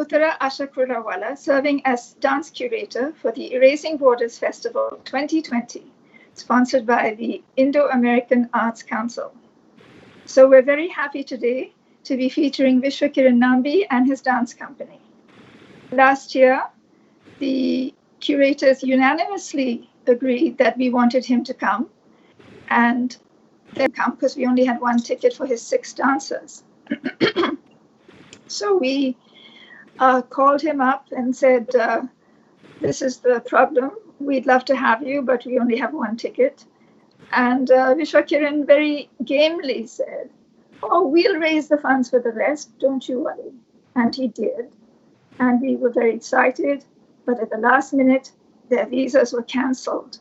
Uttara Ashakurawala, serving as dance curator for the Erasing Borders Festival 2020, sponsored by the Indo-American Arts Council. So we're very happy today to be featuring Vishwakiran Nambi and his dance company. Last year, the curators unanimously agreed that we wanted him to come, and then come because we only had one ticket for his 6 dancers. So we called him up and said, this is the problem. We'd love to have you, but we only have one ticket. And Vishwakiran very gamely said, oh, we'll raise the funds for the rest, don't you worry. And he did. And we were very excited. But at the last minute, their visas were cancelled.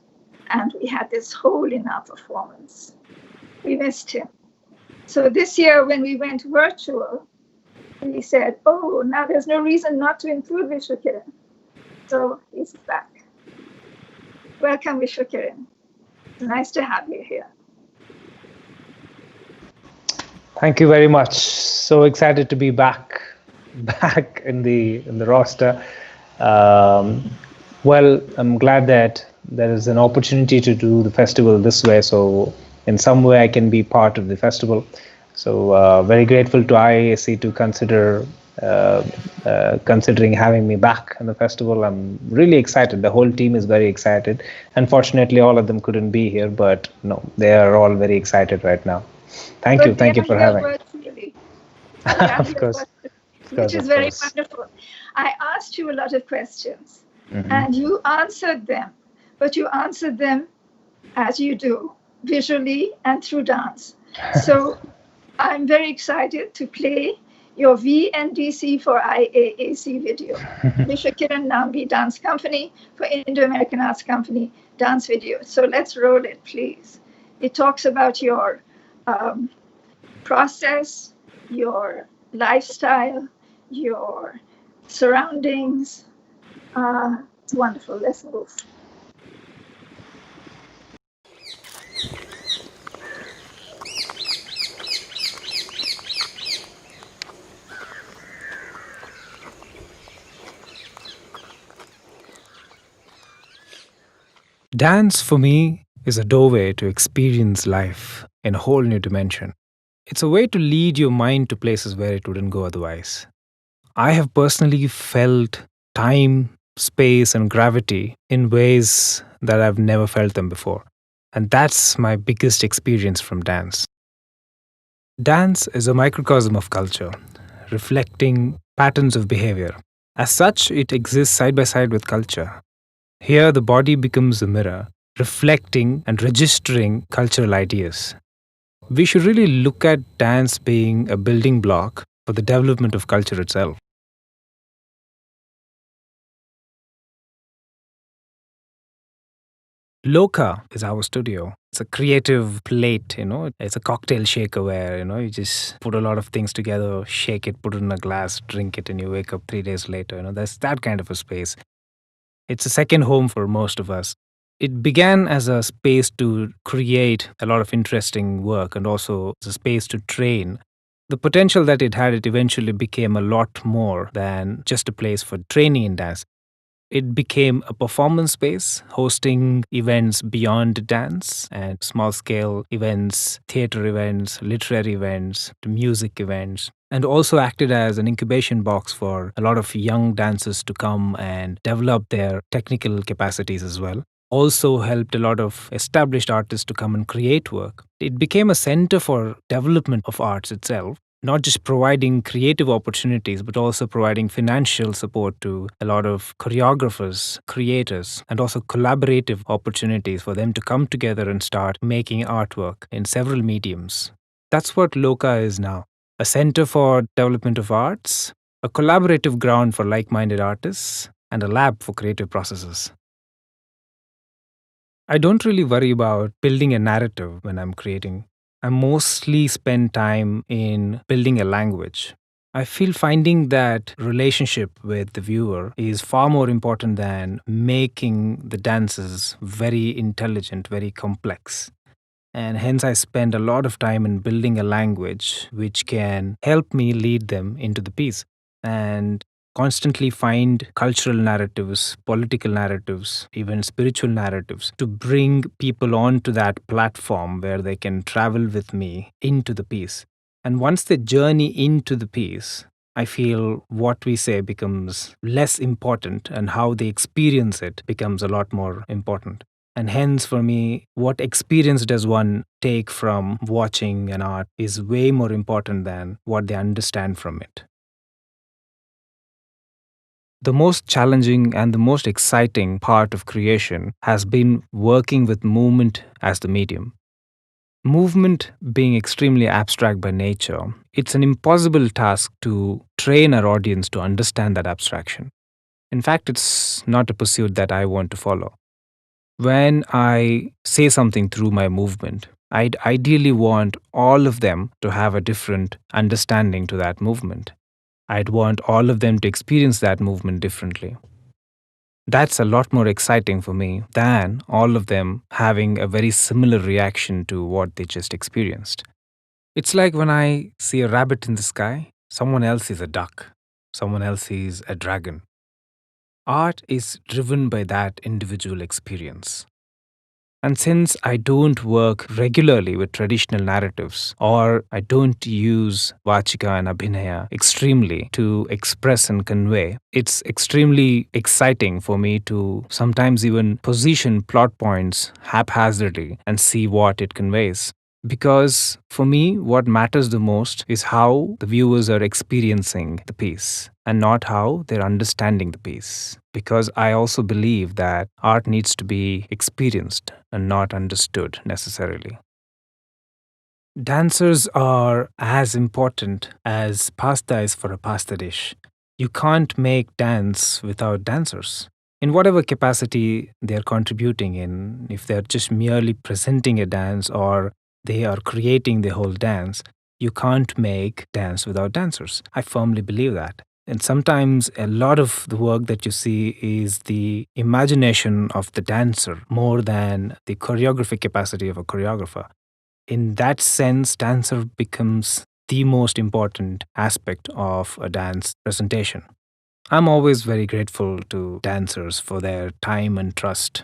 And we had this hole in our performance. We missed him. So this year, when we went virtual, we said, oh, now there's no reason not to include Vishwakiran. So he's back. Welcome, Vishwakiran. It's nice to have you here. Thank you very much. So excited to be back in the roster. Well, I'm glad that there is an opportunity to do the festival this way. So in some way, I can be part of the festival. So very grateful to IAC to considering having me back in the festival. I'm really excited. The whole team is very excited. Unfortunately, all of them couldn't be here, but no, they are all very excited right now. Thank you for having me. Of course. Which is very wonderful. I asked you a lot of questions, and you answered them, but you answered them as you do, visually and through dance. So I'm very excited to play your VNDC for IAAC video, Vishwakiran Nambi Dance Company for Indo-American Arts Company dance video. So let's roll it, please. It talks about your process, your lifestyle, your surroundings. It's wonderful. Let's move. Dance, for me, is a doorway to experience life in a whole new dimension. It's a way to lead your mind to places where it wouldn't go otherwise. I have personally felt time, space, and gravity in ways that I've never felt them before. And that's my biggest experience from dance. Dance is a microcosm of culture, reflecting patterns of behavior. As such, it exists side by side with culture. Here, the body becomes a mirror, reflecting and registering cultural ideas. We should really look at dance being a building block for the development of culture itself. Loka is our studio. It's a creative plate, It's a cocktail shaker where, you just put a lot of things together, shake it, put it in a glass, drink it, and you wake up 3 days later. That's that kind of a space. It's a second home for most of us. It began as a space to create a lot of interesting work and also as a space to train. The potential that it had, it eventually became a lot more than just a place for training in dance. It became a performance space, hosting events beyond dance and small-scale events, theater events, literary events, music events, and also acted as an incubation box for a lot of young dancers to come and develop their technical capacities as well. Also helped a lot of established artists to come and create work. It became a center for development of arts itself, not just providing creative opportunities, but also providing financial support to a lot of choreographers, creators, and also collaborative opportunities for them to come together and start making artwork in several mediums. That's what Loka is now. A center for development of arts, a collaborative ground for like-minded artists, and a lab for creative processes. I don't really worry about building a narrative when I'm creating. I mostly spend time in building a language. I feel finding that relationship with the viewer is far more important than making the dances very intelligent, very complex. And hence I spend a lot of time in building a language which can help me lead them into the piece. And constantly find cultural narratives, political narratives, even spiritual narratives to bring people onto that platform where they can travel with me into the piece. And once they journey into the piece, I feel what we say becomes less important and how they experience it becomes a lot more important. And hence, for me, what experience does one take from watching an art is way more important than what they understand from it. The most challenging and the most exciting part of creation has been working with movement as the medium. Movement being extremely abstract by nature, it's an impossible task to train our audience to understand that abstraction. In fact, it's not a pursuit that I want to follow. When I say something through my movement, I'd ideally want all of them to have a different understanding to that movement. I'd want all of them to experience that movement differently. That's a lot more exciting for me than all of them having a very similar reaction to what they just experienced. It's like when I see a rabbit in the sky, someone else is a duck, someone else is a dragon. Art is driven by that individual experience. And since I don't work regularly with traditional narratives, or I don't use Vachika and Abhinaya extremely to express and convey, it's extremely exciting for me to sometimes even position plot points haphazardly and see what it conveys. Because for me, what matters the most is how the viewers are experiencing the piece and not how they're understanding the piece. Because I also believe that art needs to be experienced and not understood necessarily. Dancers are as important as pasta is for a pasta dish. You can't make dance without dancers. In whatever capacity they're contributing in, if they're just merely presenting a dance or they are creating the whole dance, you can't make dance without dancers. I firmly believe that. And sometimes a lot of the work that you see is the imagination of the dancer more than the choreographic capacity of a choreographer. In that sense, dancer becomes the most important aspect of a dance presentation. I'm always very grateful to dancers for their time and trust.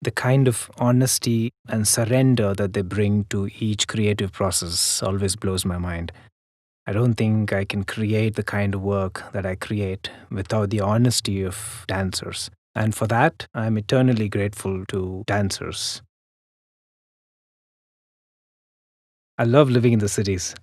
The kind of honesty and surrender that they bring to each creative process always blows my mind. I don't think I can create the kind of work that I create without the honesty of dancers. And for that, I'm eternally grateful to dancers. I love living in the cities.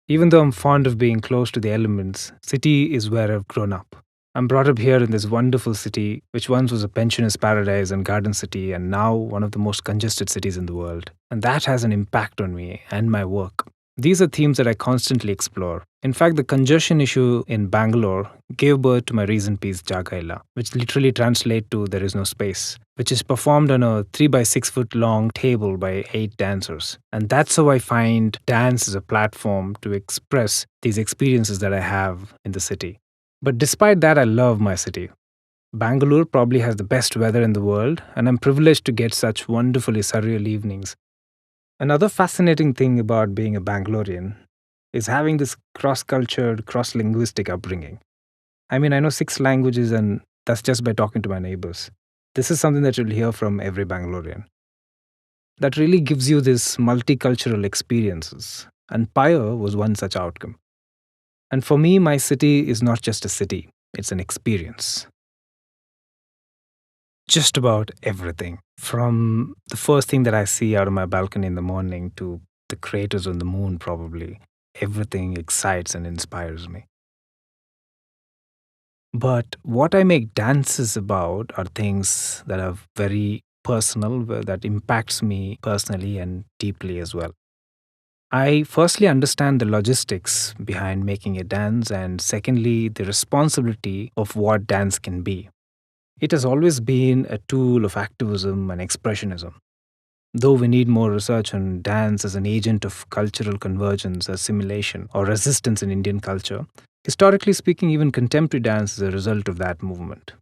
Even though I'm fond of being close to the elements, city is where I've grown up. I'm brought up here in this wonderful city, which once was a pensioner's paradise and garden city, and now one of the most congested cities in the world. And that has an impact on me and my work. These are themes that I constantly explore. In fact, the congestion issue in Bangalore gave birth to my recent piece, Jagaila, which literally translates to There is no space, which is performed on a 3 by 6 foot long table by 8 dancers. And that's how I find dance as a platform to express these experiences that I have in the city. But despite that, I love my city. Bangalore probably has the best weather in the world, and I'm privileged to get such wonderfully surreal evenings. Another fascinating thing about being a Bangalorean is having this cross-cultured, cross-linguistic upbringing. I mean, I know 6 languages, and that's just by talking to my neighbors. This is something that you'll hear from every Bangalorean. That really gives you this multicultural experiences, and Pyre was one such outcome. And for me, my city is not just a city, it's an experience. Just about everything. From the first thing that I see out of my balcony in the morning to the craters on the moon, probably. Everything excites and inspires me. But what I make dances about are things that are very personal, that impacts me personally and deeply as well. I firstly understand the logistics behind making a dance, and secondly, the responsibility of what dance can be. It has always been a tool of activism and expressionism. Though we need more research on dance as an agent of cultural convergence, assimilation, or resistance in Indian culture, historically speaking, even contemporary dance is a result of that movement.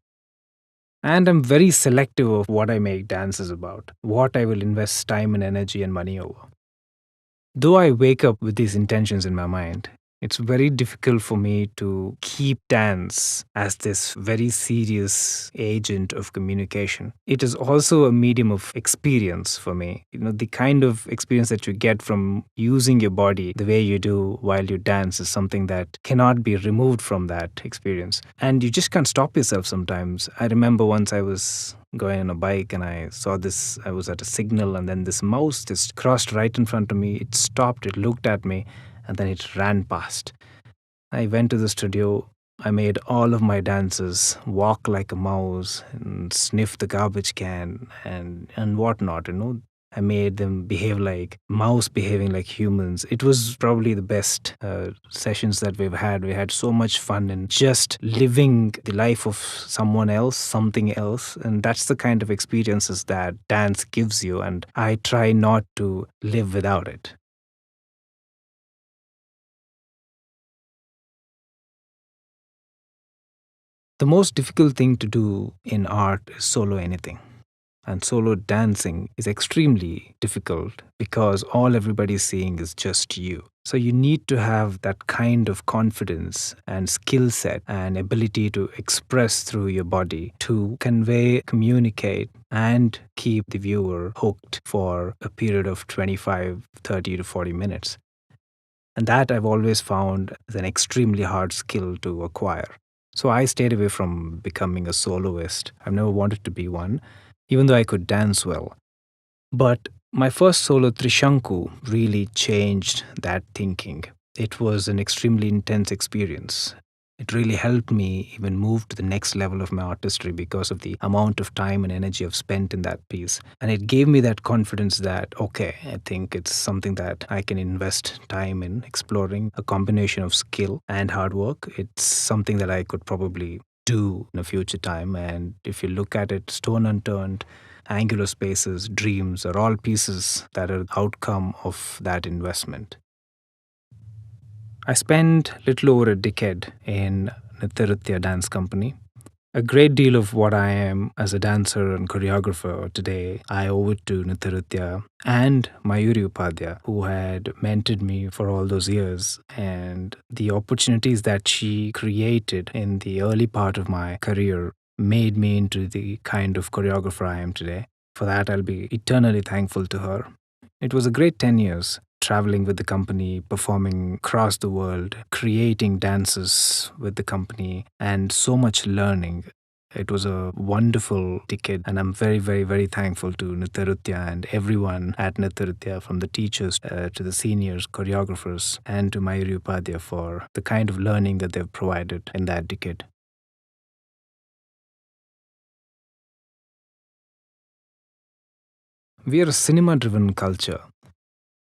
And I'm very selective of what I make dances about, what I will invest time and energy and money over. Though I wake up with these intentions in my mind, It's very difficult for me to keep dance as this very serious agent of communication. It is also a medium of experience for me. The kind of experience that you get from using your body the way you do while you dance is something that cannot be removed from that experience. And you just can't stop yourself sometimes. I remember once I was going on a bike and I saw this, I was at a signal, and then this mouse just crossed right in front of me. It stopped, it looked at me, and then it ran past. I went to the studio. I made all of my dancers walk like a mouse and sniff the garbage can and whatnot. I made them behave like mouse behaving like humans. It was probably the best sessions that we've had. We had so much fun in just living the life of someone else, something else. And that's the kind of experiences that dance gives you. And I try not to live without it. The most difficult thing to do in art is solo anything. And solo dancing is extremely difficult because all everybody is seeing is just you. So you need to have that kind of confidence and skill set and ability to express through your body to convey, communicate, and keep the viewer hooked for a period of 25, 30 to 40 minutes. And that I've always found is an extremely hard skill to acquire. So I stayed away from becoming a soloist. I've never wanted to be one, even though I could dance well. But my first solo Trishanku really changed that thinking. It was an extremely intense experience. It really helped me even move to the next level of my artistry because of the amount of time and energy I've spent in that piece. And it gave me that confidence that, okay, I think it's something that I can invest time in exploring, a combination of skill and hard work. It's something that I could probably do in a future time. And if you look at it, Stone Unturned, Angular Spaces, Dreams are all pieces that are outcome of that investment. I spent little over a decade in Nitya Dance Company. A great deal of what I am as a dancer and choreographer today, I owe it to Nitya and Mayuri Upadhyaya, who had mentored me for all those years. And the opportunities that she created in the early part of my career made me into the kind of choreographer I am today. For that, I'll be eternally thankful to her. It was a great 10 years traveling with the company, performing across the world, creating dances with the company, and so much learning. It was a wonderful decade, and I'm very, very, very thankful to Nitya and everyone at Nitya, from the teachers to the seniors, choreographers, and to Mayuri Upadhyaya for the kind of learning that they've provided in that decade. We are a cinema-driven culture.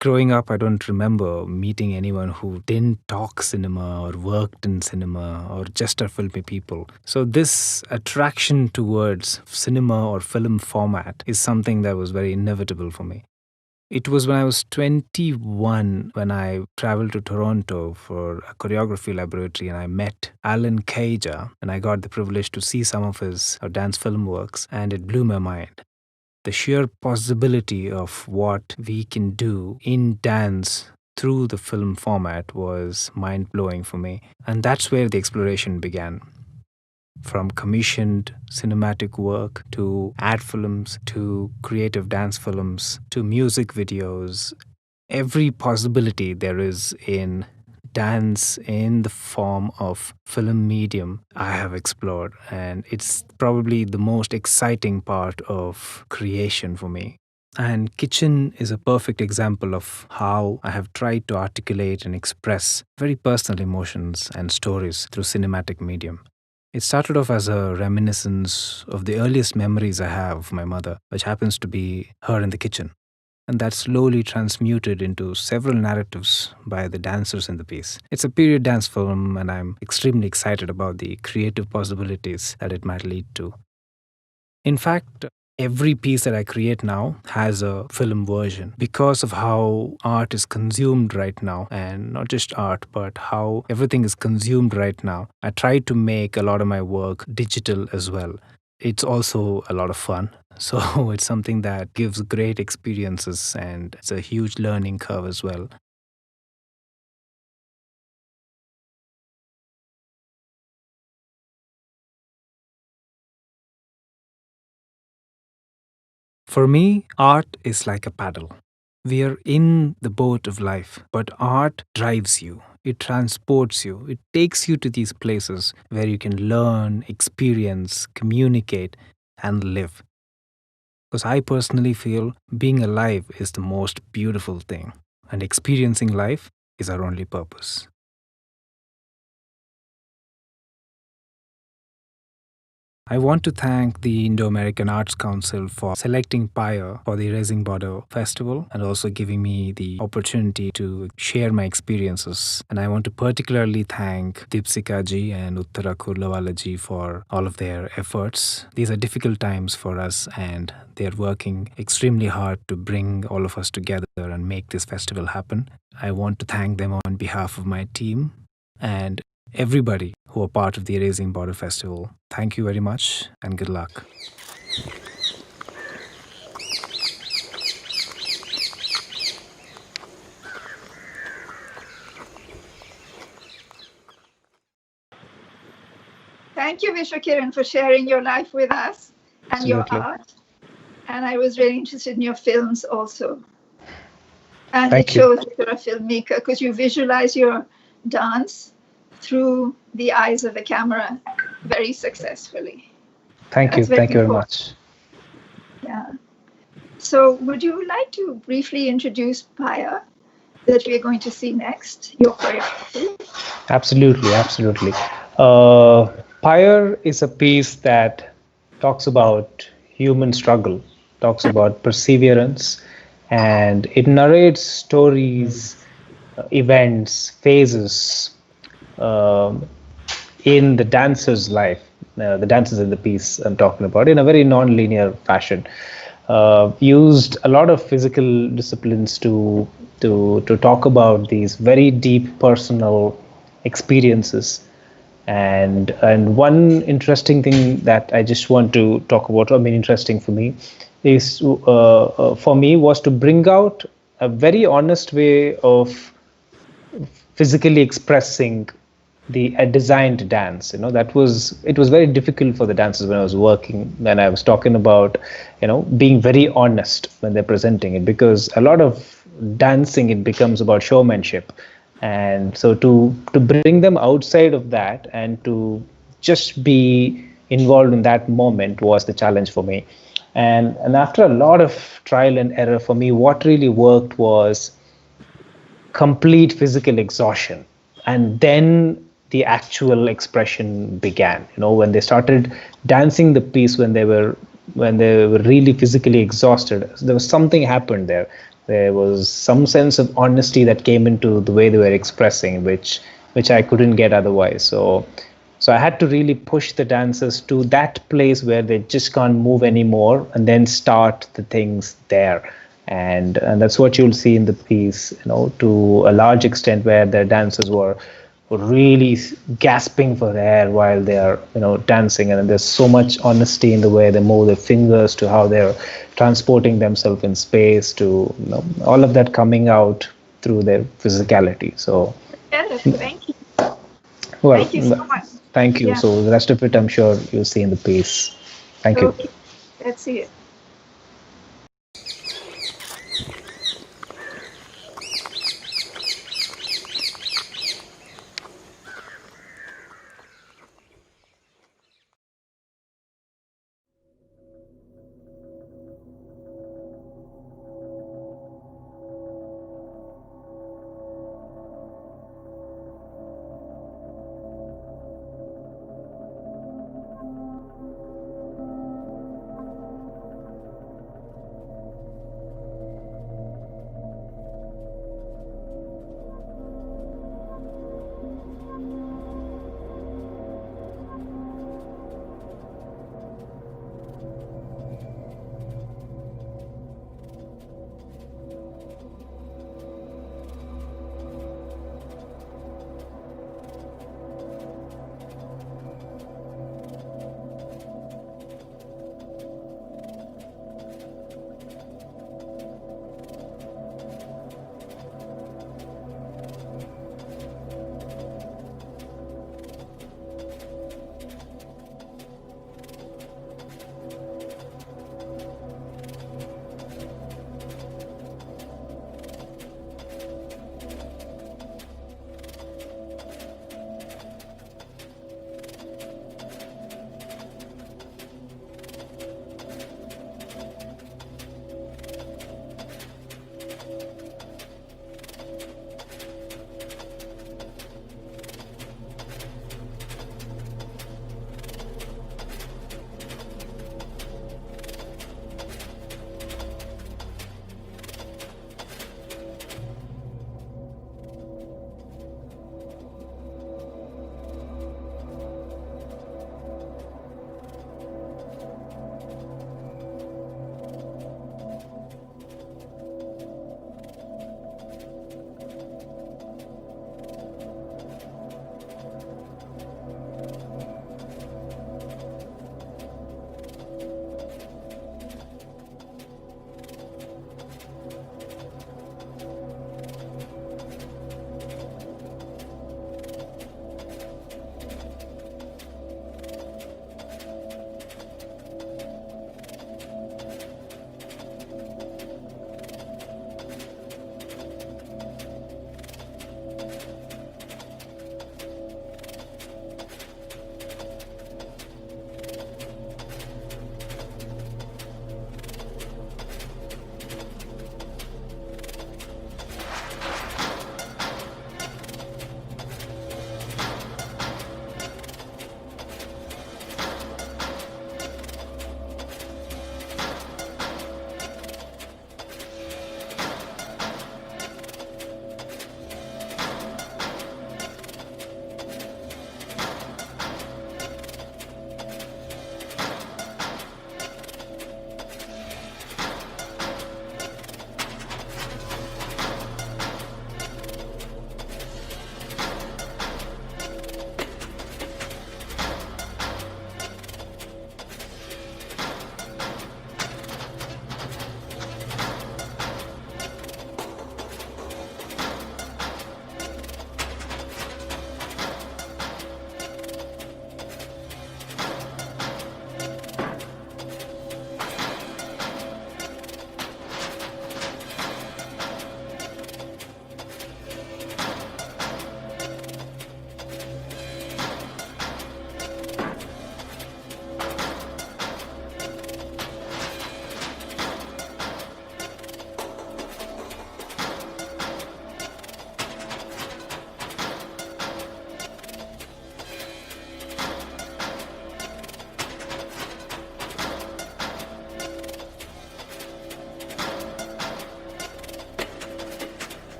Growing up, I don't remember meeting anyone who didn't talk cinema or worked in cinema or just are filmy people. So this attraction towards cinema or film format is something that was very inevitable for me. It was when I was 21 when I traveled to Toronto for a choreography laboratory and I met Alan Keija and I got the privilege to see some of his dance film works, and it blew my mind. The sheer possibility of what we can do in dance through the film format was mind-blowing for me. And that's where the exploration began. From commissioned cinematic work to ad films to creative dance films to music videos, every possibility there is in dance in the form of film medium I have explored, and it's probably the most exciting part of creation for me. And Kitchen is a perfect example of how I have tried to articulate and express very personal emotions and stories through cinematic medium. It started off as a reminiscence of the earliest memories I have of my mother, which happens to be her in the kitchen. And that slowly transmuted into several narratives by the dancers in the piece. It's a period dance film, and I'm extremely excited about the creative possibilities that it might lead to. In fact, every piece that I create now has a film version because of how art is consumed right now, and not just art, but how everything is consumed right now. I try to make a lot of my work digital as well. It's also a lot of fun. So it's something that gives great experiences, and it's a huge learning curve as well. For me, art is like a paddle. We are in the boat of life, but art drives you. It transports you. It takes you to these places where you can learn, experience, communicate, and live. Because I personally feel being alive is the most beautiful thing, and experiencing life is our only purpose. I want to thank the Indo-American Arts Council for selecting Pyre for the Erasing Border Festival and also giving me the opportunity to share my experiences. And I want to particularly thank Deepsika ji and Uttara Kurlawala ji for all of their efforts. These are difficult times for us, and they're working extremely hard to bring all of us together and make this festival happen. I want to thank them on behalf of my team and everybody who are part of the Erasing Border Festival. Thank you very much and good luck. Thank you, Vishwakiran, for sharing your life with us and your Absolutely. art. And I was really interested in your films also. And Thank it you. shows that you're a filmmaker because you visualize your dance through the eyes of the camera very successfully. Thank you. That's very Thank you very cool. much. Yeah. So would you like to briefly introduce Pyre that we're going to see next, your choreography? Absolutely. Absolutely. Pyre is a piece that talks about human struggle, talks about perseverance, and it narrates stories, events, phases um, in the dancer's life, the dancers in the piece I'm talking about, in a very non-linear fashion. Used a lot of physical disciplines to talk about these very deep personal experiences. And one interesting thing that I just want to talk about, I mean, interesting for me, is for me was to bring out a very honest way of physically expressing the a designed dance. That was, it was very difficult for the dancers when I was working, when I was talking about being very honest when they're presenting it, because a lot of dancing, it becomes about showmanship. And so to bring them outside of that and to just be involved in that moment was the challenge for me. And after a lot of trial and error, for me, what really worked was complete physical exhaustion, and then the actual expression began. When they started dancing the piece, when they were really physically exhausted, there was something happened there. There was some sense of honesty that came into the way they were expressing, which I couldn't get otherwise. So I had to really push the dancers to that place where they just can't move anymore, and then start the things there. And that's what you'll see in the piece, to a large extent, where the dancers were really gasping for air while they are, dancing. And there's so much honesty in the way they move their fingers, to how they're transporting themselves in space, to all of that coming out through their physicality. So, Yes, thank you. well, Thank you so much. thank you. Yeah. So the rest of it, I'm sure you'll see in the piece. Thank you. Okay, let's see it.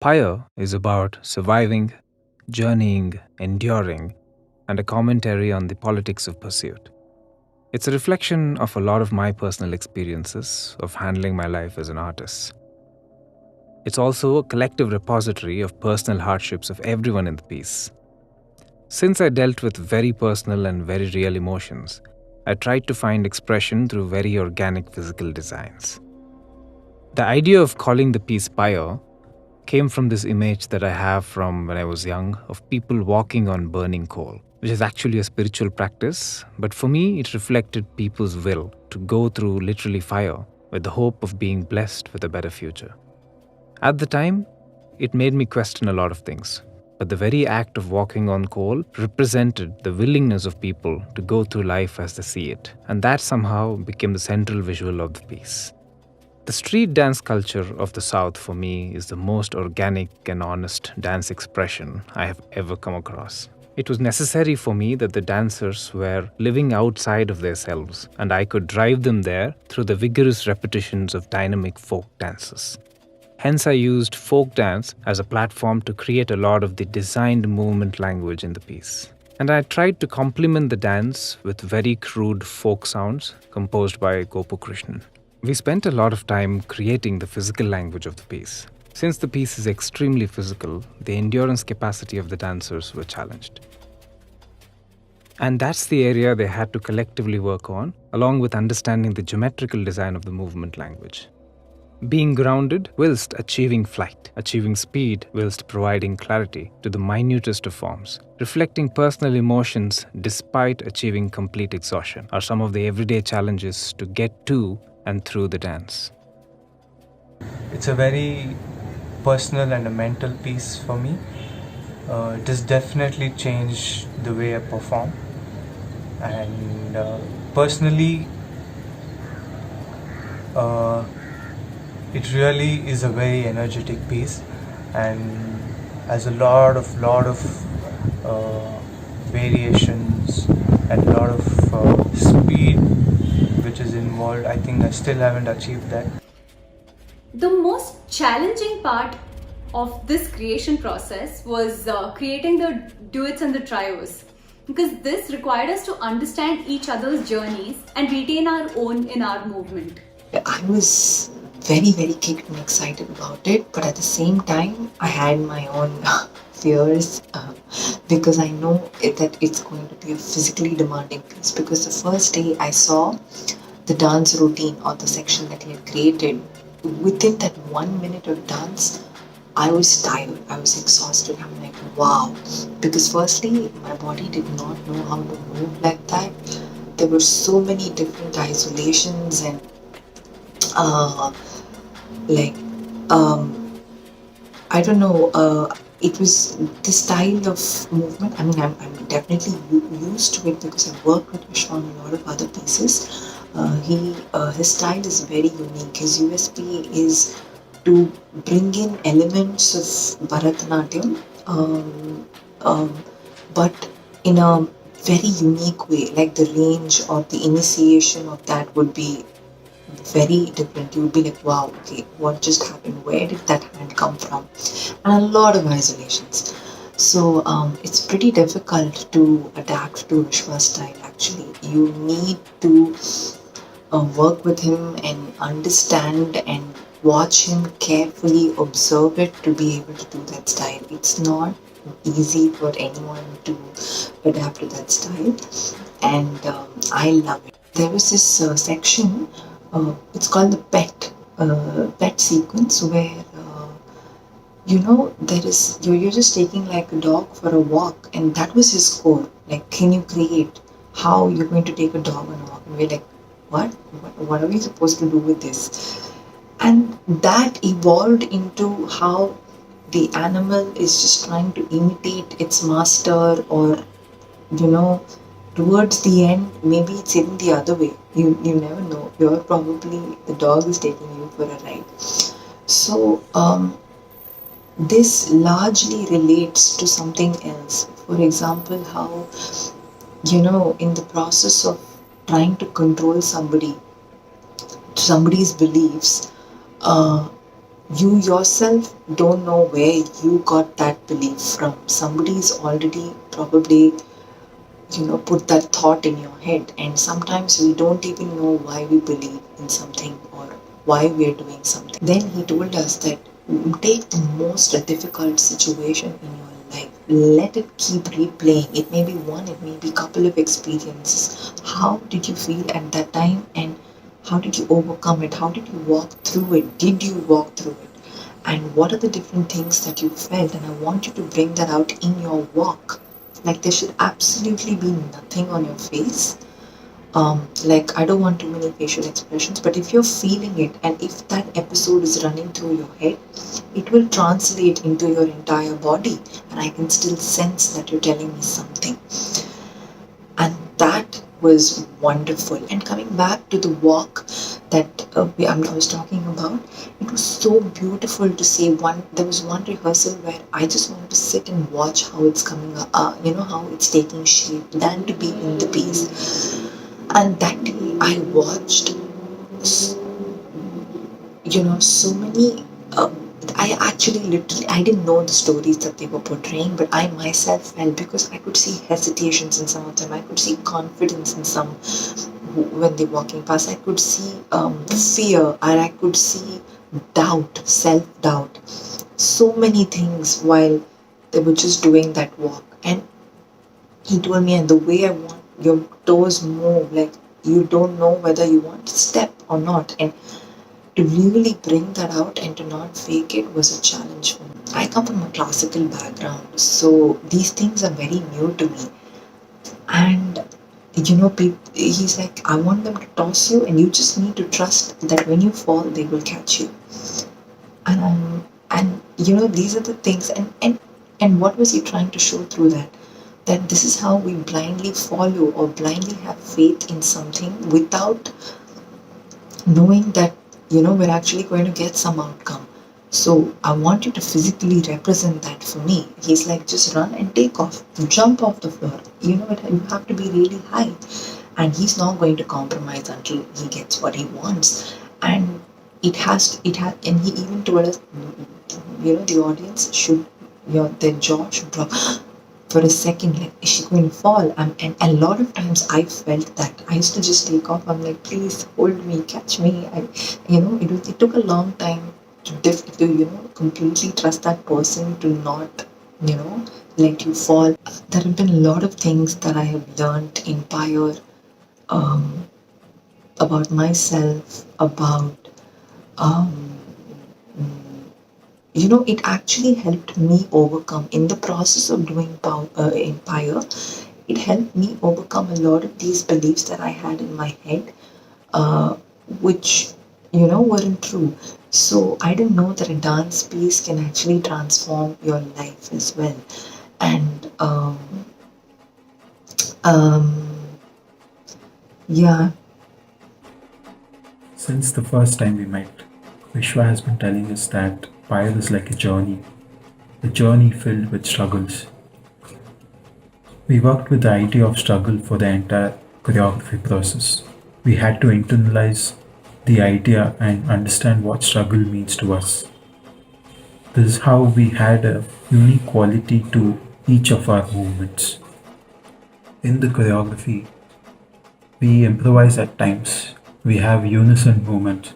Pyre is about surviving, journeying, enduring, and a commentary on the politics of pursuit. It's a reflection of a lot of my personal experiences of handling my life as an artist. It's also a collective repository of personal hardships of everyone in the piece. Since I dealt with very personal and very real emotions, I tried to find expression through very organic physical designs. The idea of calling the piece Pyre came from this image that I have from when I was young of people walking on burning coal, which is actually a spiritual practice, but for me it reflected people's will to go through literally fire with the hope of being blessed with a better future. At the time, it made me question a lot of things, but the very act of walking on coal represented the willingness of people to go through life as they see it, and that somehow became the central visual of the piece. The street dance culture of the South for me is the most organic and honest dance expression I have ever come across. It was necessary for me that the dancers were living outside of themselves, and I could drive them there through the vigorous repetitions of dynamic folk dances. Hence, I used folk dance as a platform to create a lot of the designed movement language in the piece. And I tried to complement the dance with very crude folk sounds composed by Gopakrishnan. We spent a lot of time creating the physical language of the piece. Since the piece is extremely physical, the endurance capacity of the dancers were challenged. And that's the area they had to collectively work on, along with understanding the geometrical design of the movement language. Being grounded whilst achieving flight, achieving speed whilst providing clarity to the minutest of forms, reflecting personal emotions despite achieving complete exhaustion are some of the everyday challenges to get to and through the dance. It's a very personal and a mental piece for me. It has definitely changed the way I perform, and personally it really is a very energetic piece and has a lot of variations and a lot of speed which is involved. I think I still haven't achieved that. The most challenging part of this creation process was creating the duets and the trios, because this required us to understand each other's journeys and retain our own in our movement. I was very, very kicked and excited about it, but at the same time, I had my own fears because I know that it's going to be a physically demanding piece. Because the first day I saw the dance routine or the section that he had created, within that 1 minute of dance, I was tired, I was exhausted. I'm like, wow. Because firstly, my body did not know how to move like that. There were so many different isolations and I don't know, it was this style of movement. I mean, I'm definitely used to it because I've worked with Vishwa on a lot of other pieces. His style is very unique. His USP is to bring in elements of Bharatanatyam, but in a very unique way. Like the range or the initiation of that would be very different. You would be like, wow, okay, what just happened? Where did that hand come from? And a lot of isolations. So it's pretty difficult to adapt to Vishwa's style actually. You need to work with him and understand and watch him carefully, observe it to be able to do that style. It's not easy for anyone to adapt to that style, and I love it. There was this section, it's called the pet sequence, where you're just taking like a dog for a walk, and that was his score. Like, can you create how you're going to take a dog on a walk? And we're like, what are we supposed to do with this? And that evolved into how the animal is just trying to imitate its master, or towards the end maybe it's even the other way. You never know. You're probably, the dog is taking you for a ride. So this largely relates to something else. For example, how in the process of trying to control somebody's beliefs, You yourself don't know where you got that belief from. Somebody's already probably, put that thought in your head, and sometimes we don't even know why we believe in something or why we are doing something. Then he told us that take the most difficult situation in your life, let it keep replaying. It may be one, it may be a couple of experiences. How did you feel at that time, and how did you overcome it? How did you walk through it? Did you walk through it? And what are the different things that you felt? And I want you to bring that out in your walk. Like there should absolutely be nothing on your face. Like I don't want too many facial expressions, but if you're feeling it and if that episode is running through your head, it will translate into your entire body, and I can still sense that you're telling me something. And that was wonderful. And coming back to the walk that I was talking about, it was so beautiful to see. There was one rehearsal where I just wanted to sit and watch how it's coming up, how it's taking shape, than to be in the piece. And that day I watched, so many. I actually literally I didn't know the stories that they were portraying, but I myself felt, because I could see hesitations in some of them, I could see confidence in some when they're walking past, I could see fear, and I could see doubt, self-doubt, so many things while they were just doing that walk. And he told me, and the way I want your toes move, like you don't know whether you want to step or not. And to really bring that out and to not fake it was a challenge for me. I come from a classical background, so these things are very new to me. And he's like, I want them to toss you, and you just need to trust that when you fall, they will catch you. And these are the things. And what was he trying to show through that? That this is how we blindly follow or blindly have faith in something without knowing that we're actually going to get some outcome. So I want you to physically represent that for me. He's like, just run and take off, jump off the floor. You have to be really high. And he's not going to compromise until he gets what he wants. And and he even told us, the audience should, their jaw should drop for a second, like, is she going to fall? And a lot of times I felt that. I used to just take off. I'm like, please hold me, catch me. It took a long time to completely trust that person to not, let you fall. There have been a lot of things that I have learned in Pyre, about myself, about it actually helped me overcome in the process of doing Empire. It helped me overcome a lot of these beliefs that I had in my head, which weren't true. So I didn't know that a dance piece can actually transform your life as well. And yeah. Since the first time we met, Vishwa has been telling us that Pyre is like a journey filled with struggles. We worked with the idea of struggle for the entire choreography process. We had to internalize the idea and understand what struggle means to us. This is how we had a unique quality to each of our movements. In the choreography, we improvise at times, we have unison movement,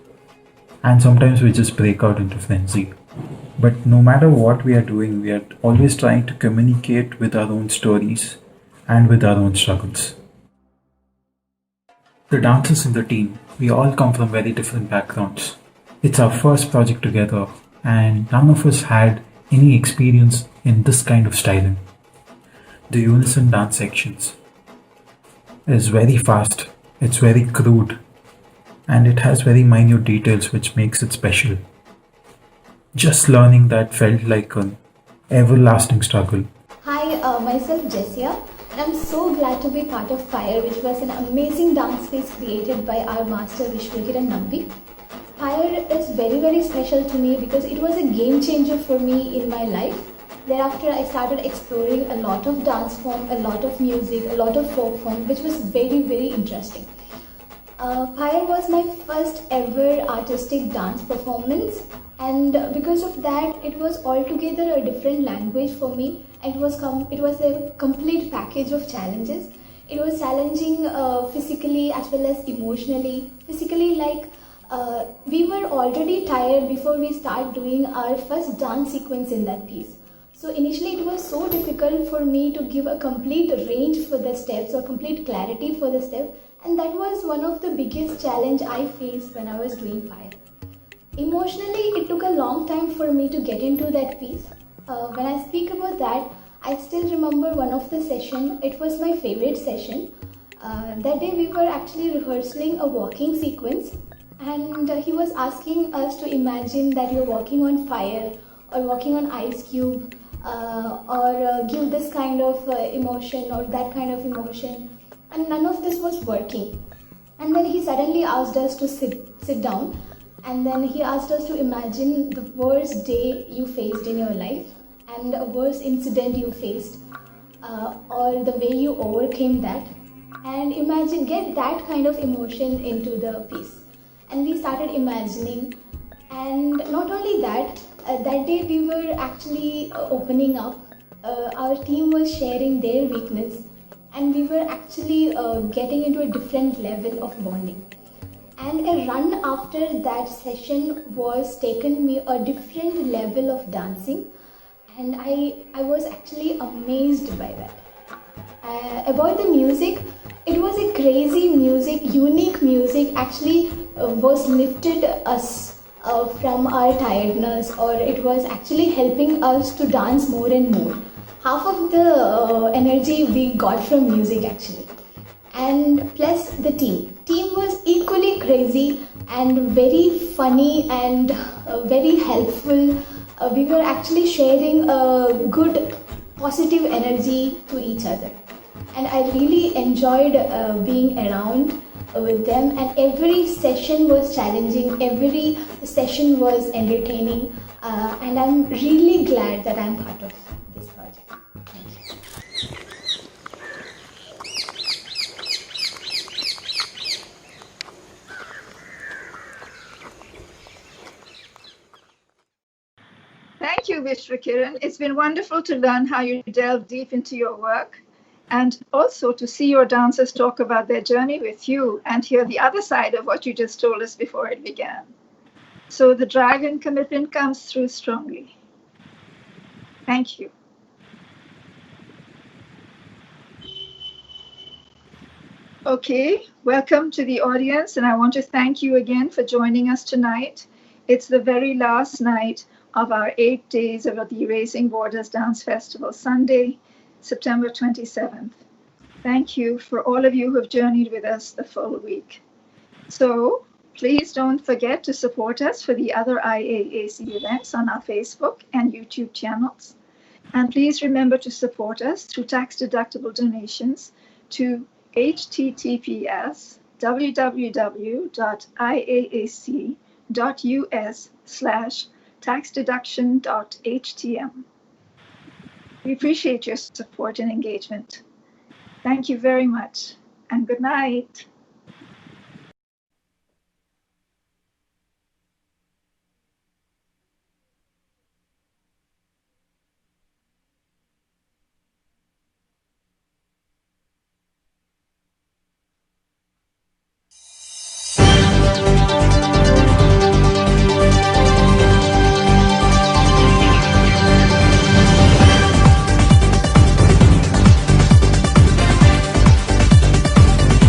and sometimes we just break out into frenzy. But no matter what we are doing, we are always trying to communicate with our own stories and with our own struggles. The dancers in the team, we all come from very different backgrounds. It's our first project together, and none of us had any experience in this kind of styling. The unison dance sections is very fast, it's very crude, and it has very minute details which makes it special. Just learning that felt like an everlasting struggle. Hi, myself Jessia, and I'm so glad to be part of Pyre, which was an amazing dance piece created by our master Vishwakiran Nambi. Pyre is very, very special to me because it was a game changer for me in my life. Thereafter, I started exploring a lot of dance form, a lot of music, a lot of folk form, which was very, very interesting. Pyre was my first ever artistic dance performance, And because of that, it was altogether a different language for me. It was a complete package of challenges. It was challenging physically as well as emotionally. Physically, like we were already tired before we start doing our first dance sequence in that piece. So initially it was so difficult for me to give a complete range for the steps or complete clarity for the step, and that was one of the biggest challenge I faced when I was doing Pyre. Emotionally, it took a long time for me to get into that piece. When I speak about that, I still remember one of the session. It was my favorite session. That day we were actually rehearsing a walking sequence, and he was asking us to imagine that you're walking on fire or walking on ice cube, or give this kind of emotion or that kind of emotion, and none of this was working. And then he suddenly asked us to sit down, and then he asked us to imagine the worst day you faced in your life and a worst incident you faced, or the way you overcame that, and get that kind of emotion into the piece. And we started imagining, and not only that, that day we were actually opening up. Our team was sharing their weakness, and we were actually getting into a different level of bonding. And a run after that session was taken me a different level of dancing, and I was actually amazed by that. About the music, it was a crazy music, unique music, actually was lifted us from our tiredness, or it was actually helping us to dance more and more. Half of the energy we got from music actually. And plus the team was equally crazy and very funny and very helpful. We were actually sharing a good positive energy to each other, and I really enjoyed being around with them, and every session was challenging, every session was entertaining, and I'm really glad that I'm part of this project. Thank you. Thank you, Vishwakiran. It's been wonderful to learn how you delve deep into your work, and also to see your dancers talk about their journey with you and hear the other side of what you just told us before it began. So the drive and commitment comes through strongly. Thank you. Okay, welcome to the audience, and I want to thank you again for joining us tonight. It's the very last night of our 8 days of the Erasing Borders Dance Festival, Sunday, September 27th. Thank you for all of you who have journeyed with us the full week. So please don't forget to support us for the other IAAC events on our Facebook and YouTube channels. And please remember to support us through tax-deductible donations to https://www.iaac.us/taxdeduction.htm. We appreciate your support and engagement. Thank you very much, and good night.